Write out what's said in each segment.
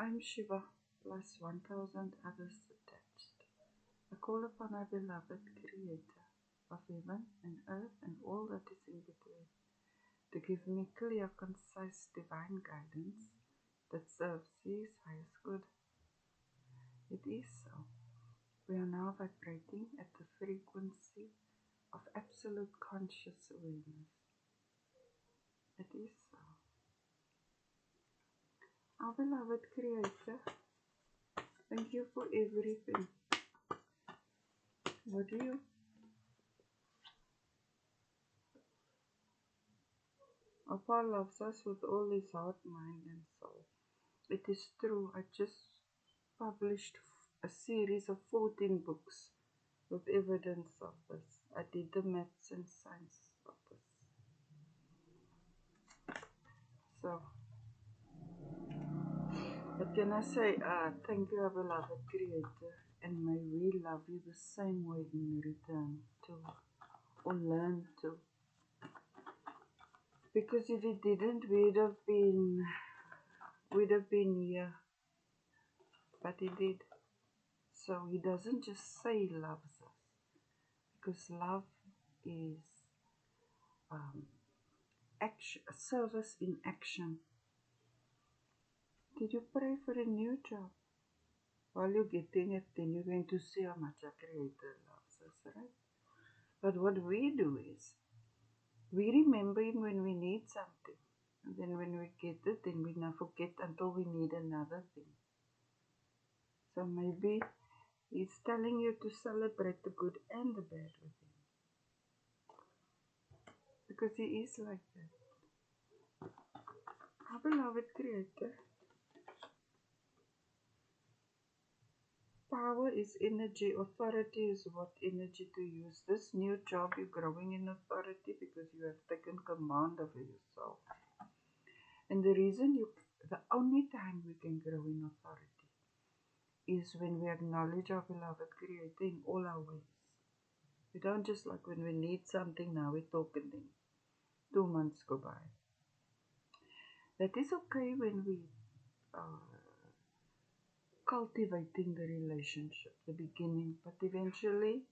I'm Shiva, plus 1,000 others attached. I call upon our beloved Creator of heaven and earth and all that is in between to give me clear, concise, divine guidance that serves His highest good. It is so. We are now vibrating at the frequency of absolute conscious awareness. It is so. Our beloved Creator, thank you for everything. What do you? Papa loves us with all his heart, mind, and soul. It is true. I just published a series of 14 books with evidence of this. I did the maths and science of this. So, what can I say? Thank you, our beloved Creator, and may we love you the same way in return too, or learn to. Because if it didn't, we'd have been here, but He did. So He doesn't just say He loves us, because love is action, service in action. Did you pray for a new job? While you're getting it, then you're going to see how much our Creator loves us, right? But what we do is, we remember Him when we need something. And then when we get it, then we now forget until we need another thing. So maybe He's telling you to celebrate the good and the bad with Him. Because He is like that. Our beloved Creator, power is energy, authority is what energy to use. This new job, you're growing in authority because you have taken command over yourself. And the only time we can grow in authority is when we acknowledge our beloved Creator in all our ways. We don't just like when we need something, now we talk and then 2 months go by. That is okay when we cultivating the relationship, the beginning, but eventually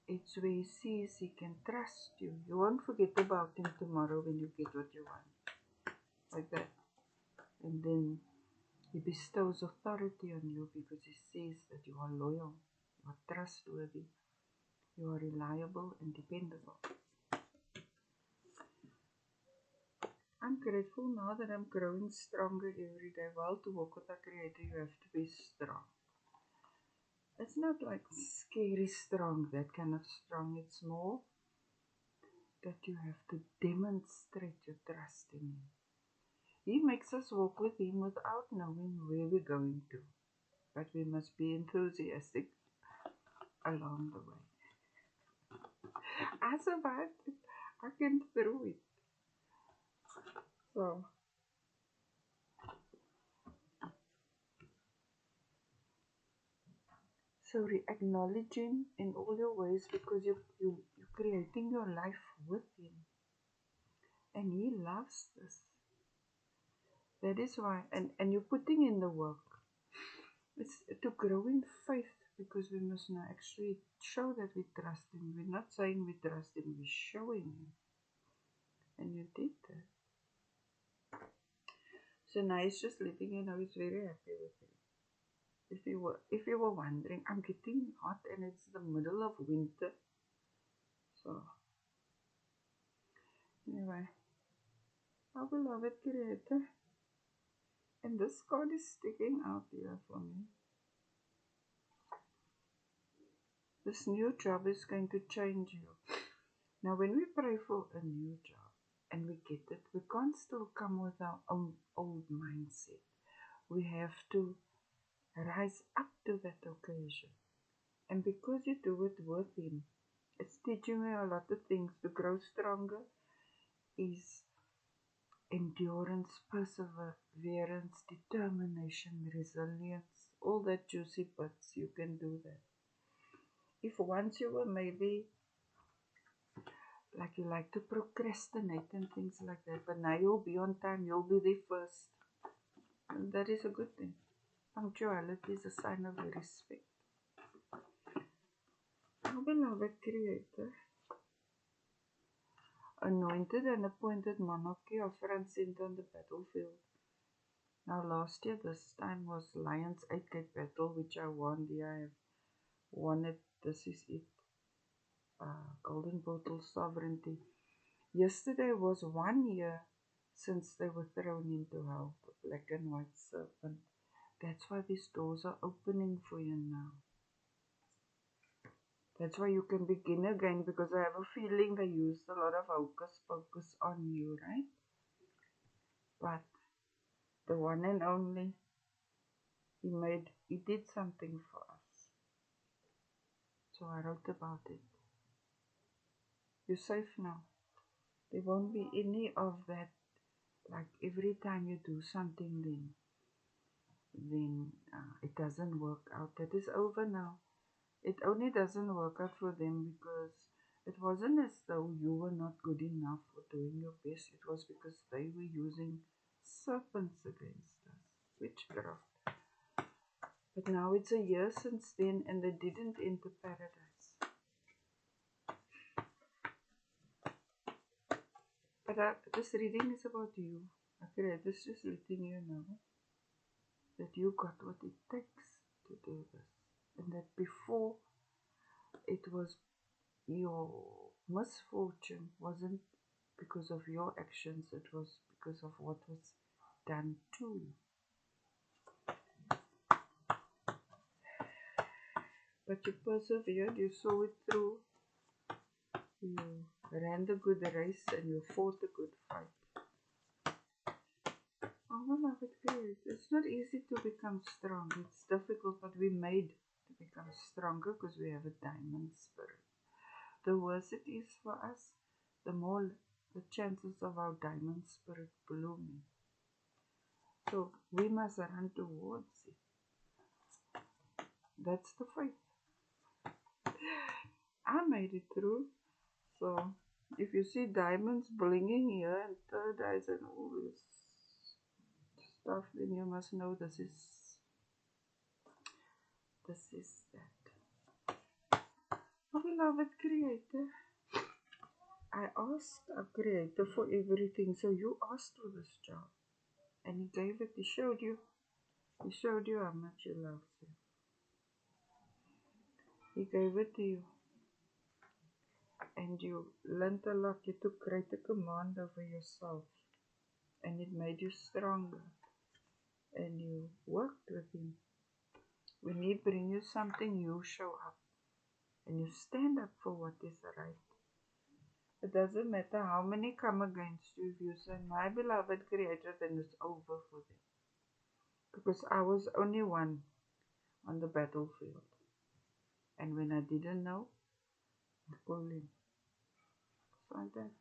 it's where He sees He can trust you. You won't forget about Him tomorrow when you get what you want. Like that. And then He bestows authority on you because He sees that you are loyal, you are trustworthy, you are reliable and dependable. I'm grateful now that I'm growing stronger every day. While to walk with our Creator, you have to be strong. It's not like scary strong, that kind of strong. It's more that you have to demonstrate your trust in Him. He makes us walk with Him without knowing where we're going to. But we must be enthusiastic along the way. I survived it. I came through it. So acknowledge Him in all your ways because you're creating your life with Him. And He loves this. That is why, and you're putting in the work. It's to grow in faith because we must now actually show that we trust Him. We're not saying we trust Him, we're showing Him. And you did that. So now He's just letting you know He's very happy with you. If you were wondering, I'm getting hot and it's the middle of winter. So anyway, our beloved Creator, and this card is sticking out here for me. This new job is going to change you. Now when we pray for a new job and we get it, we can't still come with our own old mindset. We have to rise up to that occasion. And because you do it with Him, it's teaching me a lot of things. To grow stronger is endurance, perseverance, determination, resilience, all that juicy bits. You can do that. If once you were maybe like you like to procrastinate and things like that, but now you'll be on time, you'll be there first. And that is a good thing. Punctuality is a sign of respect. Our beloved Creator, anointed and appointed monarchy of front center on the battlefield. Now last year this time was Lion's 8-gate battle, which I won. I have won it. This is it. Golden Portal Sovereignty. Yesterday was 1 year since they were thrown into hell, the black and white serpent. That's why these doors are opening for you now. That's why you can begin again, because I have a feeling they used a lot of hocus pocus on you, right? But the one and only, he did something for us. So I wrote about it. You're safe now. There won't be any of that, like every time you do something, then it doesn't work out. That is over now. It only doesn't work out for them because it wasn't as though you were not good enough or doing your best. It was because they were using serpents against us, witchcraft. But now it's a year since then and they didn't enter paradise. But this reading is about you. Okay, this is just letting you know that you got what it takes to do this. And that before it was your misfortune wasn't because of your actions, it was because of what was done to you. But you persevered, you saw it through, you ran the good race and you fought the good fight. Oh, beloved kids, it's not easy to become strong. It's difficult, but we made to become stronger because we have a diamond spirit. The worse it is for us, the more the chances of our diamond spirit blooming. So we must run towards it. That's the faith. I made it through. So if you see diamonds blinging here and third eyes and all this stuff, then you must know this is that. Oh, beloved Creator, I asked our Creator for everything. So you asked for this job. And He gave it. He showed you. He showed you how much He loves you. He gave it to you. And you learned a lot. You took greater command over yourself. And it made you stronger. And you worked with Him. When He bring you something, you show up. And you stand up for what is right. It doesn't matter how many come against you. If you say, my beloved Creator, then it's over for them. Because I was only one on the battlefield. And when I didn't know, I called Him. It's like that.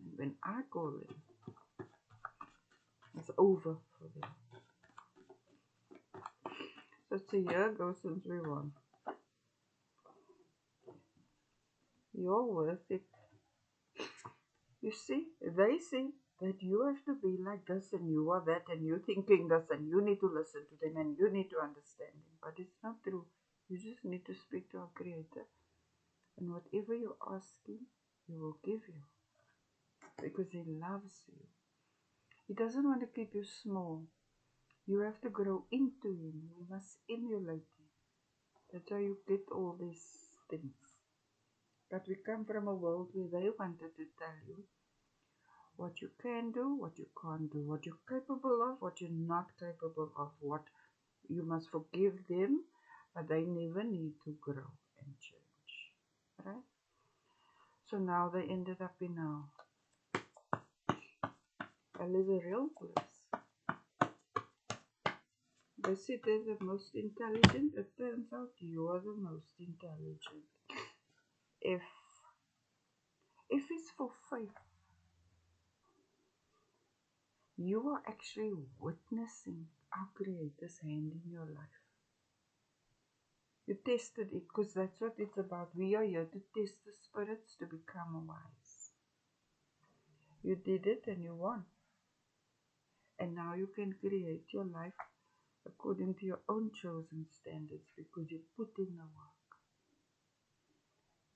And when I call Him, it's over for them. So it's a year ago since we won. You're worth it. You see, they say that you have to be like this and you are that and you're thinking this and you need to listen to them and you need to understand them. But it's not true. You just need to speak to our Creator. And whatever you ask Him, He will give you. Because He loves you. He doesn't want to keep you small. You have to grow into Him. You must emulate Him. That's how you get all these things. But we come from a world where they wanted to tell you what you can do, what you can't do, what you're capable of, what you're not capable of, what you must forgive them, but they never need to grow and change. Right? So now they ended up in hell. Hell is a real place. They said they're the most intelligent. It turns out you are the most intelligent. If it's for faith, you are actually witnessing our Creator's hand in your life. You tested it because that's what it's about. We are here to test the spirits to become wise. You did it and you won. And now you can create your life according to your own chosen standards because you put in the work.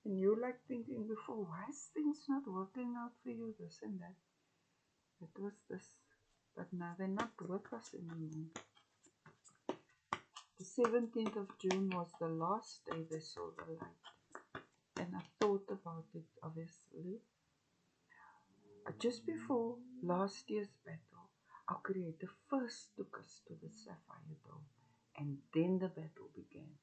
And you like thinking before, why is things not working out for you, this and that? It was this. But now they're not with us anymore. The 17th of June was the last day they saw the light. And I thought about it, obviously. Just before last year's battle, our Creator first took us to the Sapphire Dome. And then the battle began.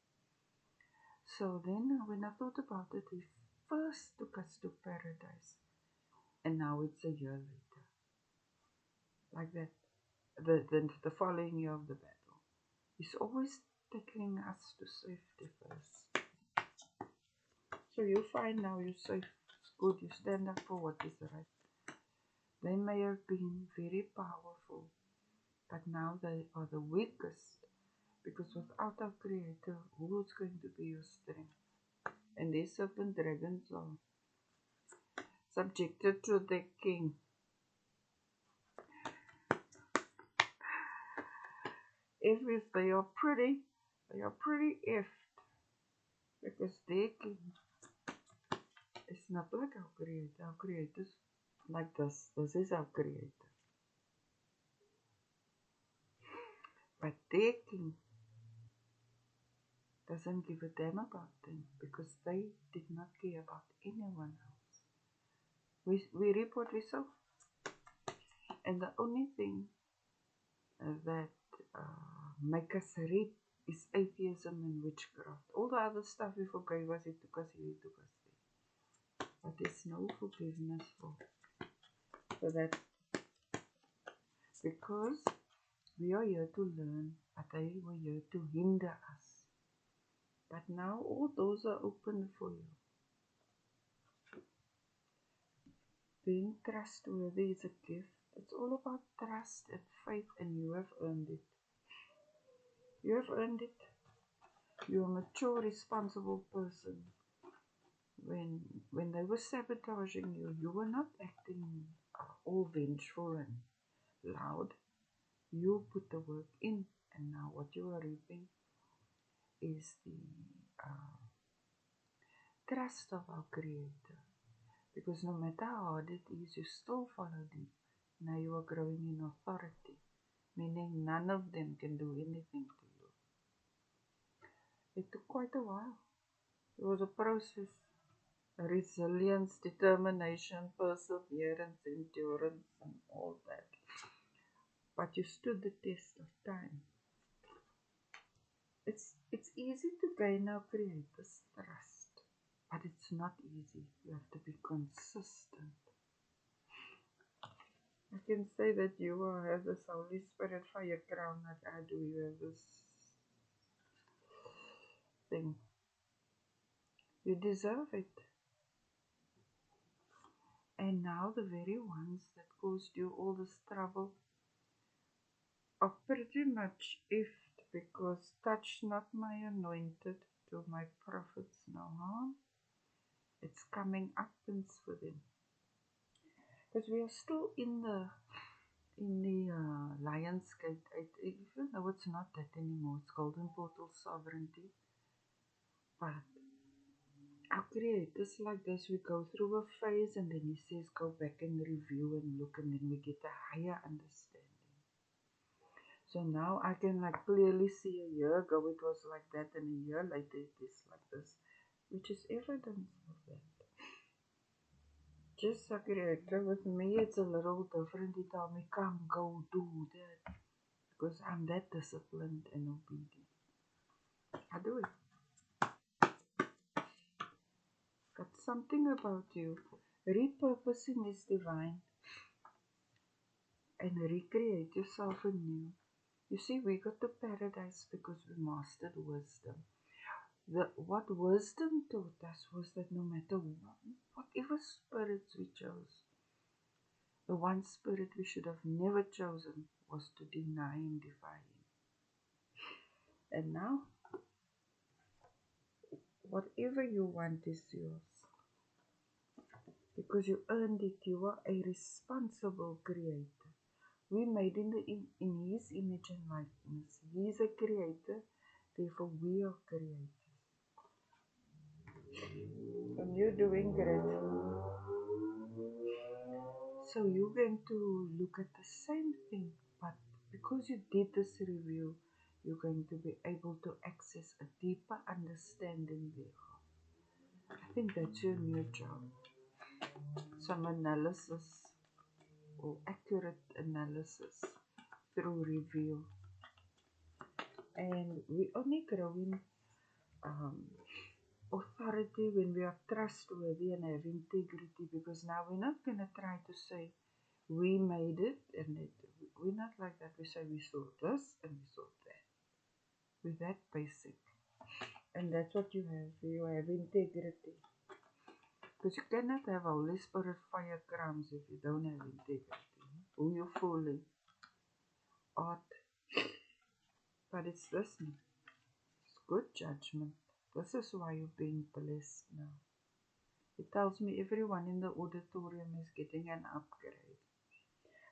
So then, when I thought about it, He first took us to paradise. And now it's a year later. Like that. The following year of the battle. He's always taking us to safety first. So you find now you're safe, it's good, you stand up for what is right. They may have been very powerful, but now they are the weakest, because without our Creator, who is going to be your strength? And these serpent dragons are subjected to the king. If they are pretty effed, because their king is not like our Creator. Our Creator is like this. This is our Creator. But their king doesn't give a damn about them because they did not care about anyone else. We reap what we sow. And the only thing that make us reap is atheism and witchcraft. All the other stuff we forgave us, He took us here, He took us there. But there's no forgiveness for that. Because we are here to learn, but they were here to hinder us. But now all doors are open for you. Being trustworthy is a gift. It's all about trust and faith, and you have earned it. You have earned it. You're a mature, responsible person. When they were sabotaging you, you were not acting all vengeful and loud. You put the work in, and now what you are reaping is the trust of our Creator. Because no matter how hard it is, you still follow Him. Now you are growing in authority, meaning none of them can do anything to you. It took quite a while. It was a process. Resilience, determination, perseverance, endurance, and all that. But you stood the test of time. It's easy to gain our Creator's trust, but it's not easy. You have to be consistent. I can say that you have this Holy Spirit fire crown like I do. You have this thing. You deserve it. And now the very ones that caused you all this trouble are pretty much ifed, because touch not my anointed, do my prophets no harm. It's coming up for them. Because we are still in the Lion's Gate, even though it's not that anymore, it's Golden Portal Sovereignty. But our Creator's like this, we go through a phase and then He says go back and review and look, and then we get a higher understanding. So now I can like clearly see a year ago it was like that, and a year later it is like this, which is evidence of that. Just a Creator, with me it's a little different. He told me come, go, do that, because I'm that disciplined and obedient. I do it. Got something about you. Repurposing is divine. And recreate yourself anew. You see, we got to paradise because we mastered wisdom. What wisdom taught us was that no matter whatever spirits we chose, the one spirit we should have never chosen was to deny and defy Him. And now, whatever you want is yours. Because you earned it, you are a responsible creator. We made in His image and likeness. He is a creator, therefore we are creators. And you're doing great. So you're going to look at the same thing, but because you did this review, you're going to be able to access a deeper understanding thereof. I think that's your new job. Some analysis or accurate analysis through review. And we only grow in authority when we are trustworthy and have integrity, because now we're not going to try to say we made it, and we're not like that. We say we saw this and we saw that. We're that basic. And that's what you have. You have integrity. Because you cannot have Holy Spirit fire crumbs if you don't have integrity. Who you fooling? Art. But it's this. It's good judgment. This is why you're being blessed now. It tells me everyone in the auditorium is getting an upgrade.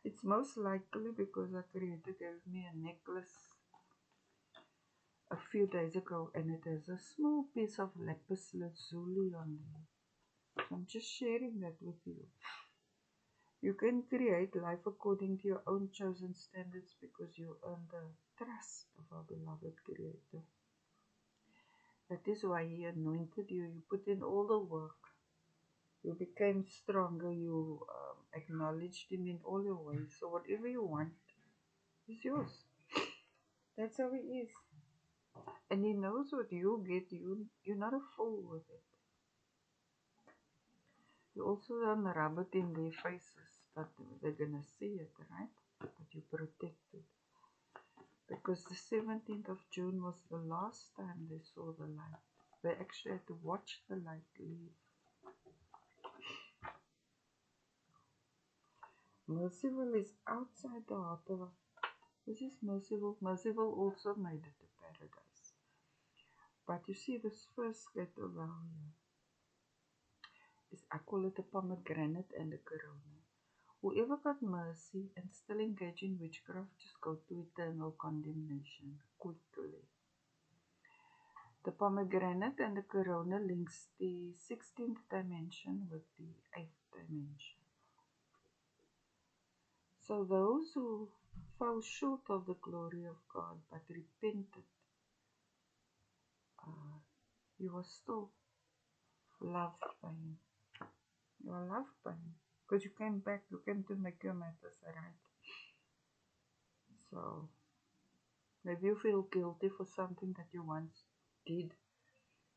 It's most likely because our Creator gave me a necklace a few days ago, and it has a small piece of lapis lazuli on there. So I'm just sharing that with you. You can create life according to your own chosen standards because you earn the trust of our beloved Creator. That is why He anointed you. You put in all the work. You became stronger. You acknowledged Him in all your ways. So whatever you want is yours. That's how He is. And He knows what you get. You're not a fool with it. You also don't rub it in their faces, but they're gonna see it, right? But you're protected. Because the 17th of June was the last time they saw the light. They actually had to watch the light leave. Merciful is outside the heart of us. This is merciful. Merciful also made it to paradise. But you see, this first gate of hell here is, I call it a pomegranate and a corona. Whoever got mercy and still engage in witchcraft just go to eternal condemnation quickly. The pomegranate and the corona links the 16th dimension with the 8th dimension. So those who fell short of the glory of God but repented, you are still loved by Him. You are loved by Him because you came back. You came to make your matters right. So maybe you feel guilty for something that you once did,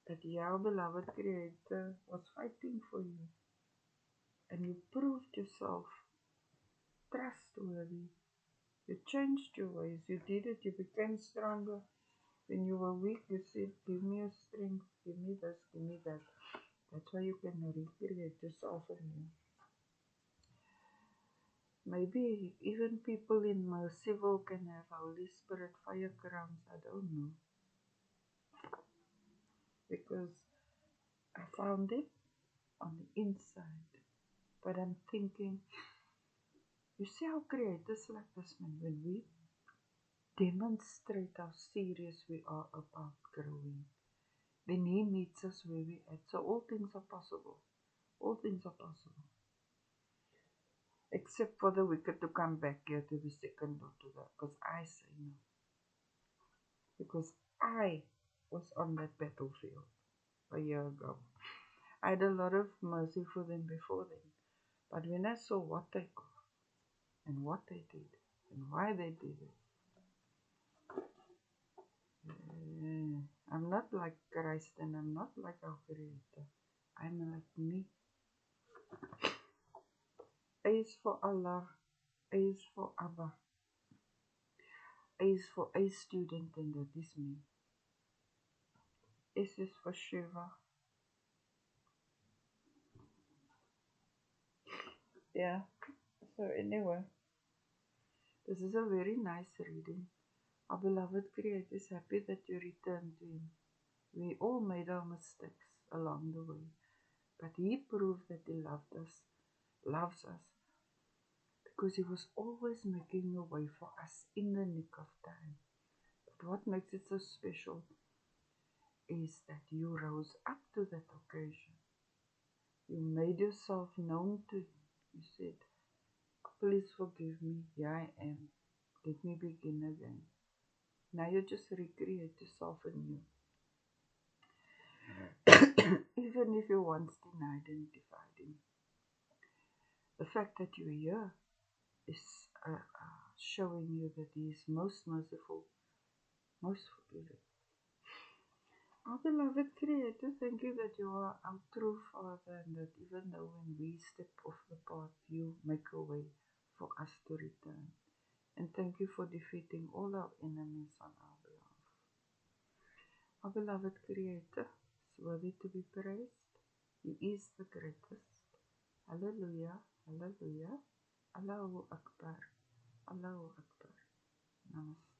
that your beloved Creator was fighting for you, and you proved yourself trustworthy. You changed your ways. You did it. You became stronger. When you were weak, you said, give me your strength, give me this, give me that. That's why you can recreate yourself anew. Maybe even people in Merciful can have Holy Spirit fire crowns. I don't know. Because I found it on the inside. But I'm thinking, you see how creators like this, man, when we demonstrate how serious we are about growing, then He meets us where we at. So all things are possible. All things are possible. Except for the wicked to come back here to be second or to that. Because I say no. Because I was on that battlefield a year ago. I had a lot of mercy for them before then. But when I saw what they got, and what they did, and why they did it, I'm not like Christ, and I'm not like our Creator. I'm like me. A is for Allah, A is for Abba, A is for A student, and that is me. S is for Shiva. Yeah, so anyway, this is a very nice reading. Our beloved Creator is happy that you returned to Him. We all made our mistakes along the way, but He proved that He loves us, because He was always making a way for us in the nick of time. But what makes it so special is that you rose up to that occasion. You made yourself known to Him. You said, please forgive me. Here I am. Let me begin again. Now you just recreate yourself anew. Even if you once denied and defied Him. The fact that you're here is showing you that He is most merciful, most forgiving. Our beloved Creator, thank you that you are our true Father, and that even though when we step off the path, you make a way for us to return. And thank you for defeating all our enemies on our behalf. Our beloved Creator is worthy to be praised. He is the greatest. Hallelujah, hallelujah. Allahu Akbar, Allahu Akbar. Namaste.